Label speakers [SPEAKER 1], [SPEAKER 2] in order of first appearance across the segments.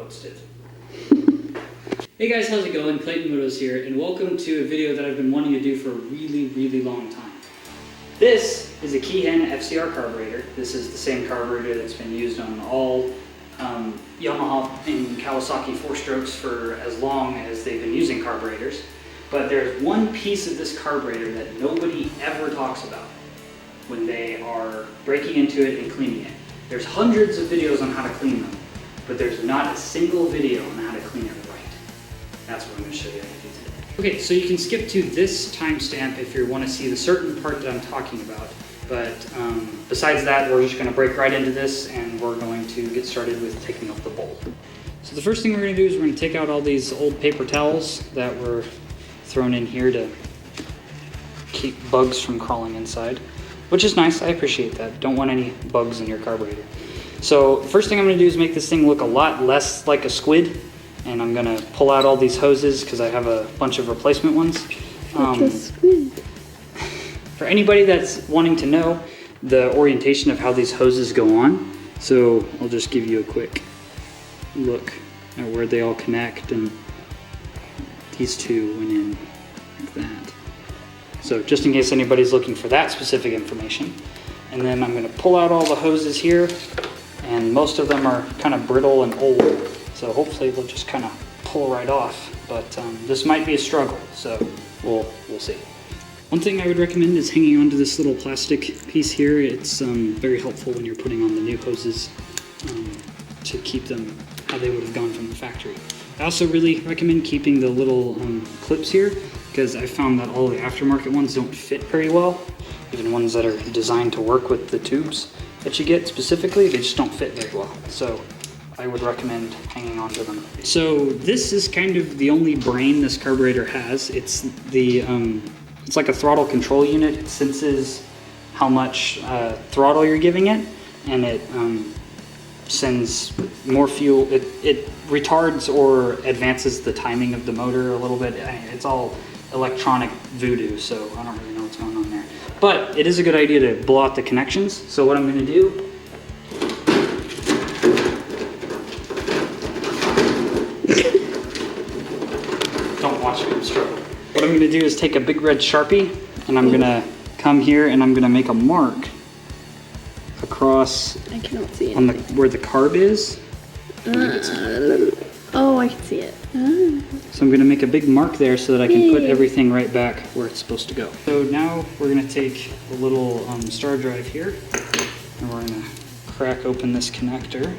[SPEAKER 1] Posted. Hey guys, how's it going? Clayton Motos here, and welcome to a video that I've been wanting to do for a really long time. This is a Keihen FCR carburetor. This is the same carburetor that's been used on all Yamaha and Kawasaki 4-strokes for as long as they've been using carburetors. But there's one piece of this carburetor that nobody ever talks about when they are breaking into it and cleaning it. There's hundreds of videos on how to clean them, but there's not a single video on how to clean it right. That's what I'm going to show you how to do today. Okay, so you can skip to this timestamp if you want to see the certain part that I'm talking about. But besides that, we're just going to break right into this, and we're going to get started with taking off the bowl. So the first thing we're going to do is we're going to take out all these old paper towels that were thrown in here to keep bugs from crawling inside, which is nice. I appreciate that. Don't want any bugs in your carburetor. So first thing I'm going to do is make this thing look a lot less like a squid, and I'm going to pull out all these hoses because I have a bunch of replacement ones.
[SPEAKER 2] Like a squid.
[SPEAKER 1] For anybody that's wanting to know the orientation of how these hoses go on, so I'll just give you a quick look at where they all connect, and these two went in like that. So just in case anybody's looking for that specific information. And then I'm going to pull out all the hoses here, and most of them are kind of brittle and old, so hopefully they'll just kind of pull right off. But this might be a struggle, so we'll see. One thing I would recommend is hanging onto this little plastic piece here. It's very helpful when you're putting on the new hoses to keep them how they would have gone from the factory. I also really recommend keeping the little clips here, because I found that all the aftermarket ones don't fit very well. Even ones that are designed to work with the tubes that you get specifically, they just don't fit very well. So I would recommend hanging on to them. So this is kind of the only brain this carburetor has. It's the it's like a throttle control unit. It senses how much throttle you're giving it, and it sends more fuel. It retards or advances the timing of the motor a little bit. It's all electronic voodoo, so I don't really know what's going on there. But it is a good idea to blow out the connections. So what I'm going to do don't watch me struggle. What I'm going to do is take a big red Sharpie, and I'm going to come here and I'm going to make a mark across
[SPEAKER 2] I cannot see it.
[SPEAKER 1] On where the carb is.
[SPEAKER 2] Oh, I can see it.
[SPEAKER 1] So I'm going to make a big mark there so that I can put everything right back where it's supposed to go. So now we're going to take a little star drive here, and we're going to crack open this connector.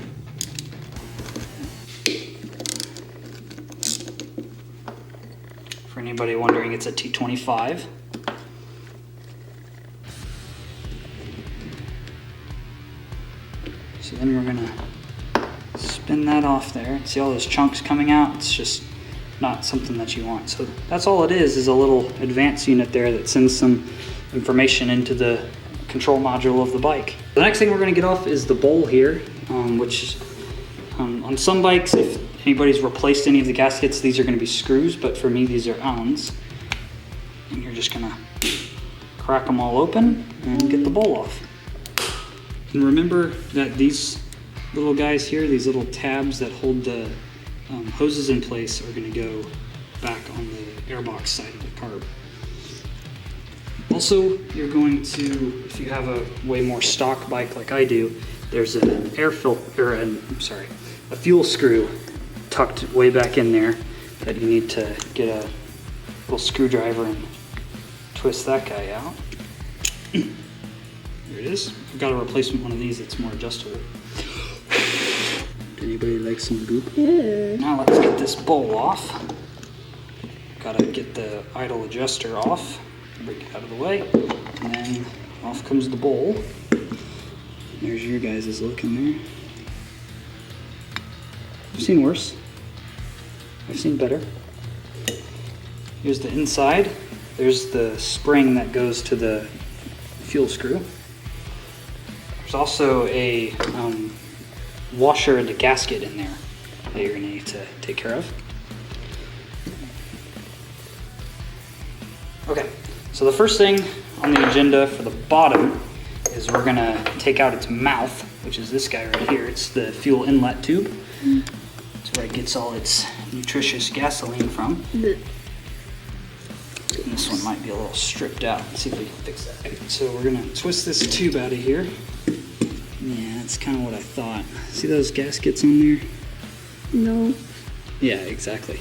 [SPEAKER 1] For anybody wondering, it's a T25. So then we're going to spin that off there. See all those chunks coming out? It's just not something that you want. So that's all it is a little advanced unit there that sends some information into the control module of the bike. The next thing we're going to get off is the bowl here, which on some bikes, if anybody's replaced any of the gaskets, these are going to be screws, but for me these are Allens. And you're just going to crack them all open and get the bowl off. And remember that these little guys here, these little tabs that hold the hoses in place, are going to go back on the airbox side of the carb. Also, you're going to, if you have a way more stock bike like I do, there's an a fuel screw tucked way back in there that you need to get a little screwdriver and twist that guy out. There it is. I've got a replacement one of these that's more adjustable. Anybody like some goop?
[SPEAKER 2] Yeah.
[SPEAKER 1] Now let's get this bowl off. Gotta get the idle adjuster off, break it out of the way, and then off comes the bowl. There's your guys' look in there. I've seen worse. I've seen better. Here's the inside. There's the spring that goes to the fuel screw. There's also a washer and a gasket in there that you're going to need to take care of. Okay, so the first thing on the agenda for the bottom is we're going to take out its mouth, which is this guy right here. It's the fuel inlet tube. It's where it gets all its nutritious gasoline from.
[SPEAKER 2] Blech.
[SPEAKER 1] And this one might be a little stripped out. Let's see if we can fix that. So we're gonna twist this tube out of here. Yeah, that's kind of what I thought. See those gaskets on there?
[SPEAKER 2] No.
[SPEAKER 1] Yeah, exactly.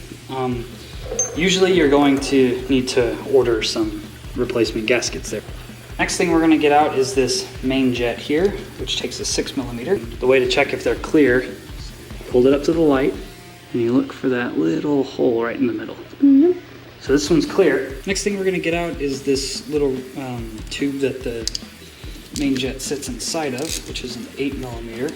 [SPEAKER 1] Usually you're going to need to order some replacement gaskets there. Next thing we're gonna get out is this main jet here, which takes a 6mm. The way to check if they're clear, hold it up to the light, and you look for that little hole right in the middle.
[SPEAKER 2] Mm-hmm.
[SPEAKER 1] So this one's clear. Next thing we're gonna get out is this little tube that the main jet sits inside of, which is an 8mm.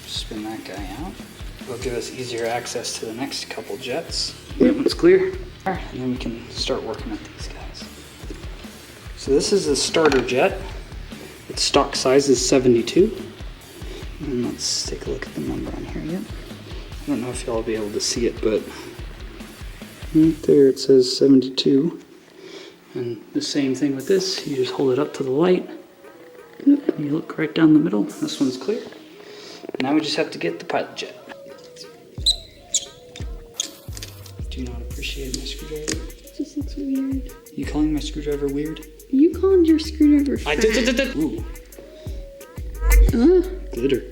[SPEAKER 1] Spin that guy out. It'll give us easier access to the next couple jets. That one's clear. And then we can start working at these guys. So this is a starter jet. Its stock size is 72. And let's take a look at the number on here yet. I don't know if y'all will be able to see it, but right there it says 72. And the same thing with this, you just hold it up to the light, and you look right down the middle. This one's clear. Now we just have to get the pilot jet. Do you not appreciate my screwdriver?
[SPEAKER 2] It just looks weird.
[SPEAKER 1] You calling my screwdriver weird?
[SPEAKER 2] You called your screwdriver fat.
[SPEAKER 1] I did. Ooh, glitter.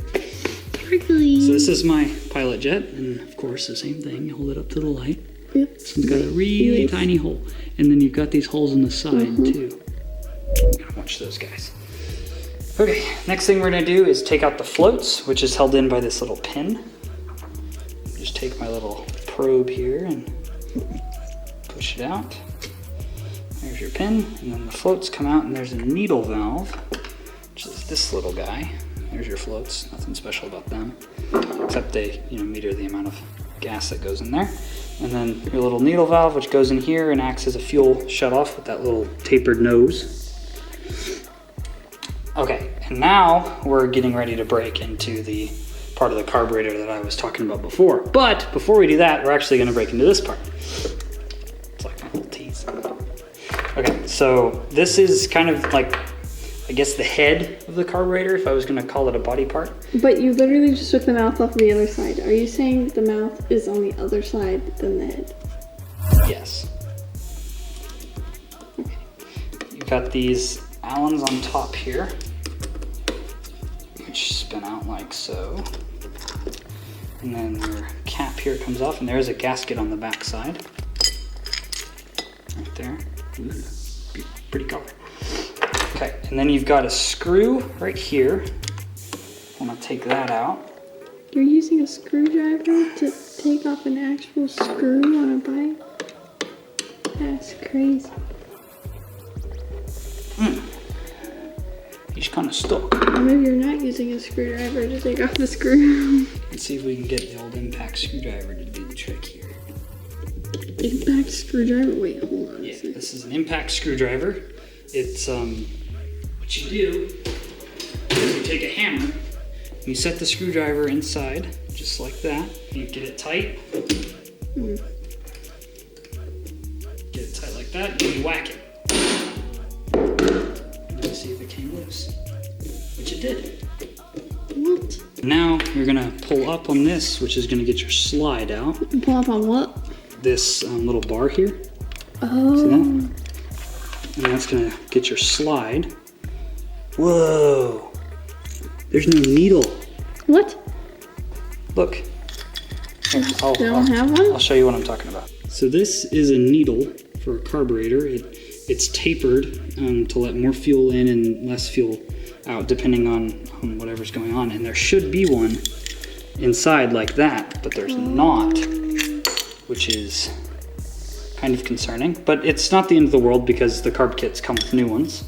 [SPEAKER 2] Sparkly.
[SPEAKER 1] So this is my pilot jet, and of course the same thing. You hold it up to the light.
[SPEAKER 2] Yep.
[SPEAKER 1] It's got a really tiny hole, and then you've got these holes in the side too. I'm gonna watch those guys. Okay, next thing we're gonna do is take out the floats, which is held in by this little pin. Just take my little probe here and push it out. There's your pin, and then the floats come out, and there's a needle valve, which is this little guy. There's your floats, nothing special about them, except they, meter the amount of gas that goes in there. And then your little needle valve, which goes in here and acts as a fuel shutoff with that little tapered nose. Okay, and now we're getting ready to break into the part of the carburetor that I was talking about before. But before we do that, we're actually gonna break into this part. It's like my little tease. Okay, so this is kind of like, I guess, the head of the carburetor, if I was gonna call it a body part.
[SPEAKER 2] But you literally just took the mouth off the other side. Are you saying the mouth is on the other side than the head?
[SPEAKER 1] Yes. Okay. You've got these Allens on top here, which spin out like so. And then your cap here comes off, and there's a gasket on the back side. Right there. Ooh, pretty color. Okay, and then you've got a screw right here. I'm gonna take that out.
[SPEAKER 2] You're using a screwdriver to take off an actual screw on a bike? That's crazy.
[SPEAKER 1] He's kind of stuck.
[SPEAKER 2] Or maybe you're not using a screwdriver to take off the screw.
[SPEAKER 1] Let's see if we can get the old impact screwdriver to do the trick here.
[SPEAKER 2] Impact screwdriver? Wait, hold on.
[SPEAKER 1] Yeah, this is an impact screwdriver. It's what you do is you take a hammer and you set the screwdriver inside, just like that. You get it tight. Get it tight like that, and then you whack it. Let's see if it came loose, which it did.
[SPEAKER 2] What?
[SPEAKER 1] Now you're gonna pull up on this, which is gonna get your slide out.
[SPEAKER 2] Pull up on what?
[SPEAKER 1] This little bar here.
[SPEAKER 2] Oh.
[SPEAKER 1] See that? And that's gonna get your slide. Whoa! There's no needle.
[SPEAKER 2] What?
[SPEAKER 1] Look. Here,
[SPEAKER 2] They don't have one?
[SPEAKER 1] I'll show you what I'm talking about. So this is a needle for a carburetor. It's tapered to let more fuel in and less fuel out, depending on whatever's going on. And there should be one inside like that, but there's not, which is kind of concerning. But it's not the end of the world because the carb kits come with new ones.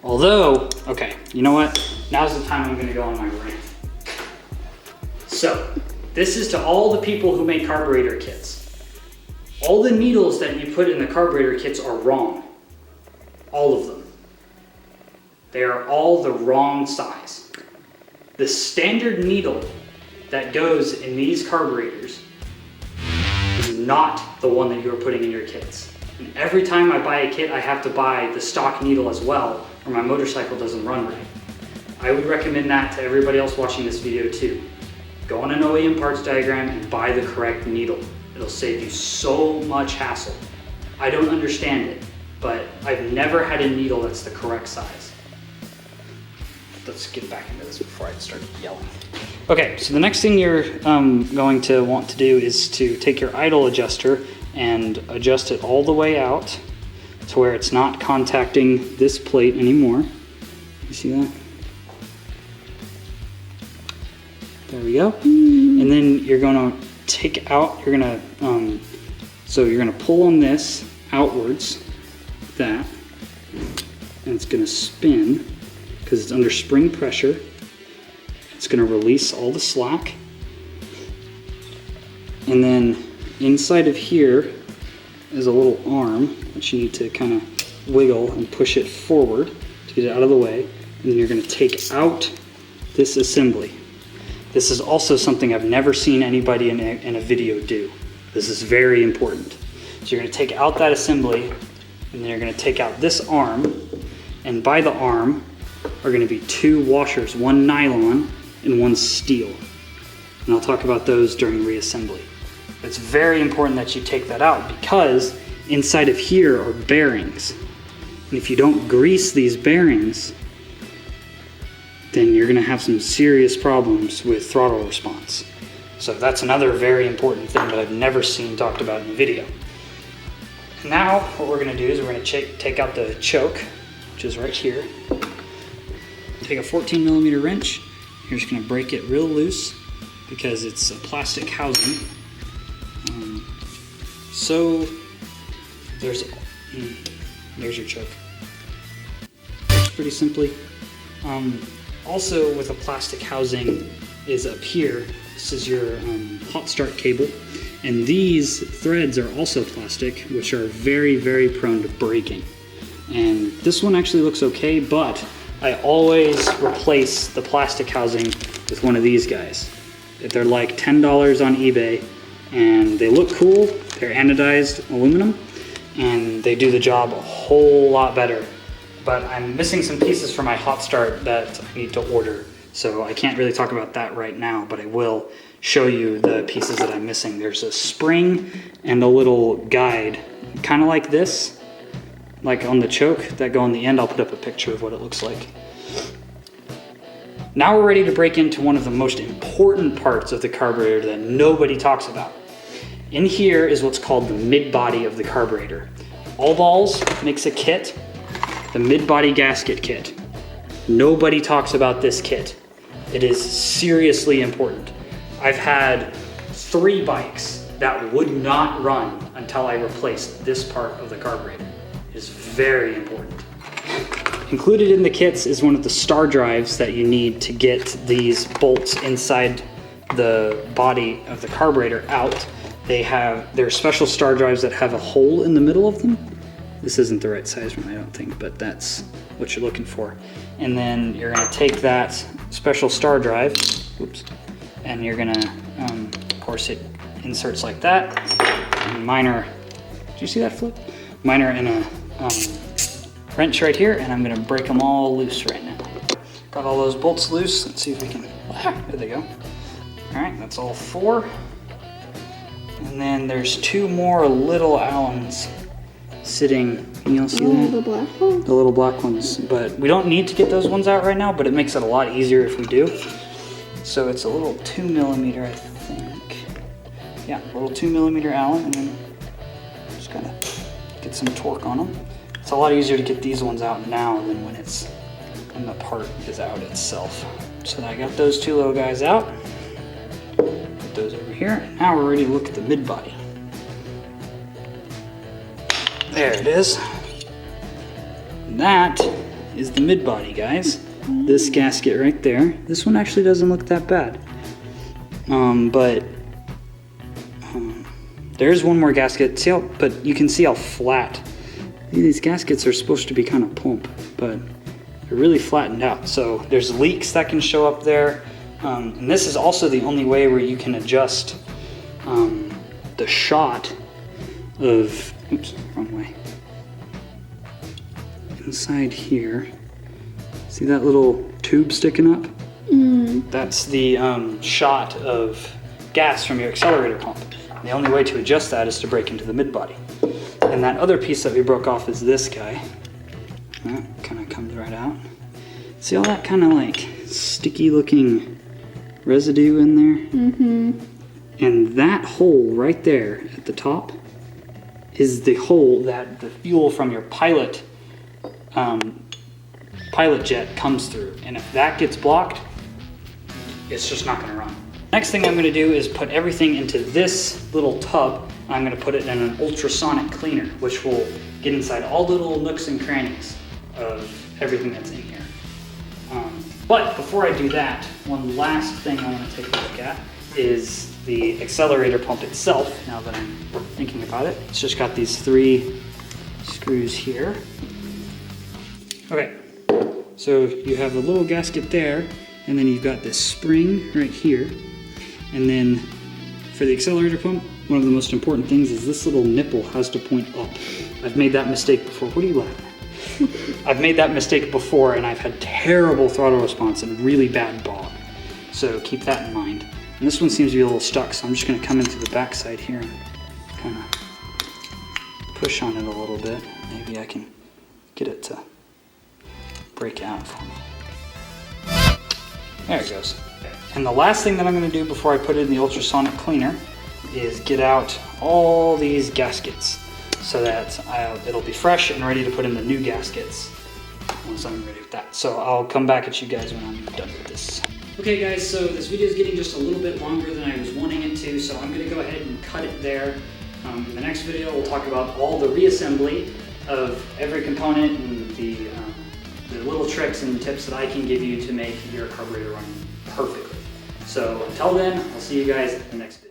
[SPEAKER 1] Although, okay, you know what? Now's the time I'm gonna go on my rant. So, this is to all the people who make carburetor kits. All the needles that you put in the carburetor kits are wrong. All of them. They are all the wrong size. The standard needle that goes in these carburetors is not the one that you're putting in your kits. And every time I buy a kit, I have to buy the stock needle as well, or my motorcycle doesn't run right. I would recommend that to everybody else watching this video too. Go on an OEM parts diagram and buy the correct needle. It'll save you so much hassle. I don't understand it, but I've never had a needle that's the correct size. Let's get back into this before I start yelling. Okay, so the next thing you're going to want to do is to take your idle adjuster and adjust it all the way out to where it's not contacting this plate anymore. You see that? There we go. And then you're gonna take out, you're gonna pull on this outwards, like that, and it's gonna spin because it's under spring pressure. It's gonna release all the slack. And then inside of here is a little arm that you need to kind of wiggle and push it forward to get it out of the way. And then you're gonna take out this assembly. This is also something I've never seen anybody in a video do. This is very important. So you're gonna take out that assembly, and then you're gonna take out this arm, and by the arm are gonna be two washers, one nylon and one steel. And I'll talk about those during reassembly. It's very important that you take that out because inside of here are bearings. And if you don't grease these bearings, then you're gonna have some serious problems with throttle response. So that's another very important thing that I've never seen talked about in a video. Now, what we're gonna do is we're gonna take out the choke, which is right here. Take a 14mm wrench. You're just gonna break it real loose because it's a plastic housing. So there's your choke. Works pretty simply. Also with a plastic housing is up here. This is your hot start cable. And these threads are also plastic, which are very, very prone to breaking. And this one actually looks okay, but I always replace the plastic housing with one of these guys. They're like $10 on eBay, and they look cool. They're anodized aluminum, and they do the job a whole lot better. But I'm missing some pieces for my hot start that I need to order. So I can't really talk about that right now, but I will show you the pieces that I'm missing. There's a spring and a little guide, kind of like this, like on the choke that go on the end. I'll put up a picture of what it looks like. Now we're ready to break into one of the most important parts of the carburetor that nobody talks about. In here is what's called the mid-body of the carburetor. All Balls makes a kit, the mid-body gasket kit. Nobody talks about this kit. It is seriously important. I've had 3 bikes that would not run until I replaced this part of the carburetor. It is very important. Included in the kits is one of the star drives that you need to get these bolts inside the body of the carburetor out. They're special star drives that have a hole in the middle of them. This isn't the right size one, I don't think, but that's what you're looking for. And then you're gonna take that special star drive, oops, and you're gonna, of course it inserts like that. And mine are, did you see that flip? Mine are in a wrench right here, and I'm gonna break them all loose right now. Got all those bolts loose. Let's see if we can, there they go. All right, that's all 4. And then there's 2 more little Allens sitting, can you all see that?
[SPEAKER 2] The black ones? The
[SPEAKER 1] little black ones, but we don't need to get those ones out right now, but it makes it a lot easier if we do. So it's a little 2mm, I think. Yeah, a little 2mm Allen, and then just gotta get some torque on them. It's a lot easier to get these ones out now than when the part is out itself. So I got those 2 little guys out. Put those over here. Now we're ready to look at the mid-body. There it is. That is the mid-body, guys. This gasket right there. This one actually doesn't look that bad. But there's one more gasket. See how, but you can see how flat. These gaskets are supposed to be kind of plump, but they're really flattened out. So there's leaks that can show up there. And this is also the only way where you can adjust the shot of, oops, wrong way. Inside here, See that little tube sticking up?
[SPEAKER 2] Mm.
[SPEAKER 1] That's the shot of gas from your accelerator pump. And the only way to adjust that is to break into the mid-body. And that other piece that we broke off is this guy. That kind of comes right out. See all that kind of like sticky looking residue in there?
[SPEAKER 2] Mm-hmm.
[SPEAKER 1] And that hole right there at the top is the hole that the fuel from your pilot jet comes through. And if that gets blocked, it's just not gonna run. Next thing I'm gonna do is put everything into this little tub. I'm gonna put it in an ultrasonic cleaner, which will get inside all the little nooks and crannies of everything that's in here. But before I do that, one last thing I wanna take a look at is the accelerator pump itself, now that I'm thinking about it. It's just got these 3 screws here. Okay, so you have a little gasket there, and then you've got this spring right here. And then for the accelerator pump, one of the most important things is this little nipple has to point up. I've made that mistake before. What are you laughing at? I've made that mistake before, and I've had terrible throttle response and really bad bog. So keep that in mind. And this one seems to be a little stuck, so I'm just gonna come in through the back side here and kind of push on it a little bit. Maybe I can get it to break out for me. There it goes. And the last thing that I'm gonna do before I put it in the ultrasonic cleaner is get out all these gaskets so that it'll be fresh and ready to put in the new gaskets once I'm ready with that. So I'll come back at you guys when I'm done with this. Okay guys, so this video is getting just a little bit longer than I was wanting it to, so I'm gonna go ahead and cut it there. In the next video, we'll talk about all the reassembly of every component and the little tricks and tips that I can give you to make your carburetor run perfectly. So until then, I'll see you guys in the next video.